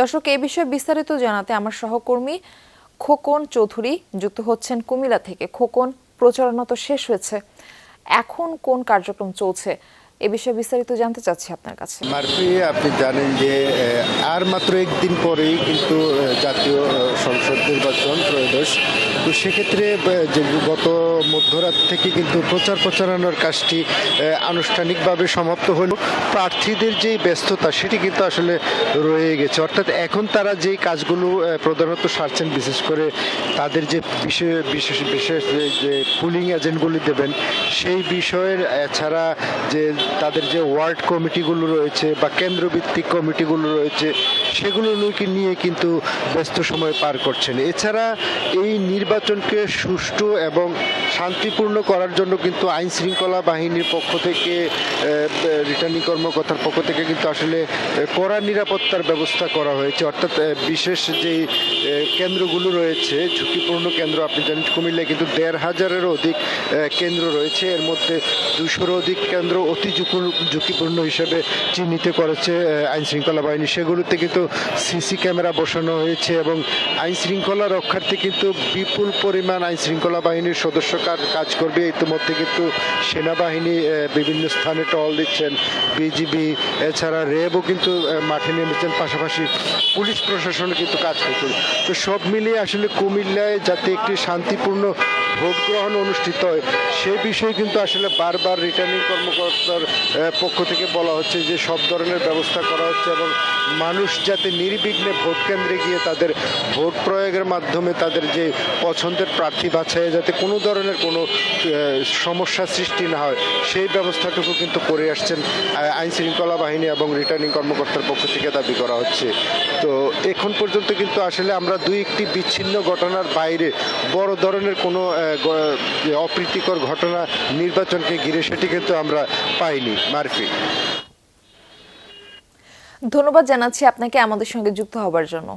দর্শক, এই বিষয়ে বিস্তারিত জানাতে আমার সহকর্মী খোকন চৌধুরী যুক্ত হচ্ছেন কুমিল্লা থেকে। খোকন, প্রচারণা তো শেষ হয়েছে, এখন কোন কার্যক্রম চলছে এ বিষয়ে বিস্তারিত জানতে চাচ্ছি আপনার কাছে। মারফি, আপনি জানেন যে আর মাত্র একদিন পরেই কিন্তু জাতীয় সংসদ নির্বাচন ত্রয়োদশ। তো সেক্ষেত্রে যে গত মধ্যরাত থেকে কিন্তু প্রচারণার কাজটি আনুষ্ঠানিকভাবে সমাপ্ত হলো। প্রার্থীদের যে ব্যস্ততা সেটি কিন্তু আসলে রয়ে গেছে, অর্থাৎ এখন তারা যেই কাজগুলো প্রধানত সারছেন, বিশেষ করে তাদের যে বিশেষ যে পুলিং এজেন্টগুলি দেবেন সেই বিষয়ের, এছাড়া যে তাদের যে ওয়ার্ড কমিটিগুলো রয়েছে বা কেন্দ্রভিত্তিক কমিটিগুলো রয়েছে সেগুলো নিয়ে কিন্তু ব্যস্ত সময় পার করছেন। এছাড়া এই নির্বাচনকে সুষ্ঠু এবং শান্তিপূর্ণ করার জন্য কিন্তু আইন শৃঙ্খলা বাহিনীর পক্ষ থেকে, রিটার্নিং কর্মকর্তার পক্ষ থেকে কিন্তু আসলে কড়া নিরাপত্তার ব্যবস্থা করা হয়েছে। অর্থাৎ বিশেষ যেই কেন্দ্রগুলো রয়েছে, ঝুঁকিপূর্ণ কেন্দ্র, আপনি জানেন কুমিল্লায় কিন্তু ১৫০০-এরও অধিক কেন্দ্র রয়েছে। এর মধ্যে ২০০-এরও অধিক কেন্দ্র অতি ঝুঁকিপূর্ণ হিসেবে চিহ্নিত করেছে আইন শৃঙ্খলা বাহিনী। সেগুলোতে কিন্তু সিসি ক্যামেরা বসানো হয়েছে এবং আইন শৃঙ্খলা রক্ষার্থে কিন্তু বিপুল পরিমাণ আইন শৃঙ্খলা বাহিনীর সদস্য কাজ করবে। ইতিমধ্যে কিন্তু সেনাবাহিনী বিভিন্ন স্থানে টহল দিচ্ছেন, বিজিবি, এছাড়া র্যাবও কিন্তু মাঠে নেমেছেন, পাশাপাশি পুলিশ প্রশাসনও কিন্তু কাজ করছে। তো সব মিলিয়ে আসলে কুমিল্লায় যাতে একটি শান্তিপূর্ণ ভোট গ্রহণ অনুষ্ঠিত হয় সে বিষয়ে কিন্তু আসলে বারবার রিটার্নিং কর্মকর্তার পক্ষ থেকে বলা হচ্ছে যে সব ধরনের ব্যবস্থা করা হচ্ছে এবং মানুষ যাতে নির্বিঘ্নে ভোট কেন্দ্রে গিয়ে তাদের ভোট প্রয়োগের মাধ্যমে তাদের যে পছন্দের প্রার্থী বাছাইয়ে যাতে কোনো ধরনের কোনো সমস্যা সৃষ্টি না হয় সেই ব্যবস্থাটুকু কিন্তু করে আসছেন আইন শৃঙ্খলা বাহিনী এবং রিটার্নিং কর্মকর্তার পক্ষ থেকে দাবি করা হচ্ছে। তো এখন পর্যন্ত কিন্তু আসলে আমরা দুই একটি বিচ্ছিন্ন ঘটনার বাইরে বড় ধরনের কোনো অপ্রীতিকর ঘটনা নির্বাচনকে ঘিরে সেটি কিন্তু আমরা পাইনি। মারফি, ধন্যবাদ জানাচ্ছি আপনাকে আমাদের সঙ্গে যুক্ত হবার জন্য।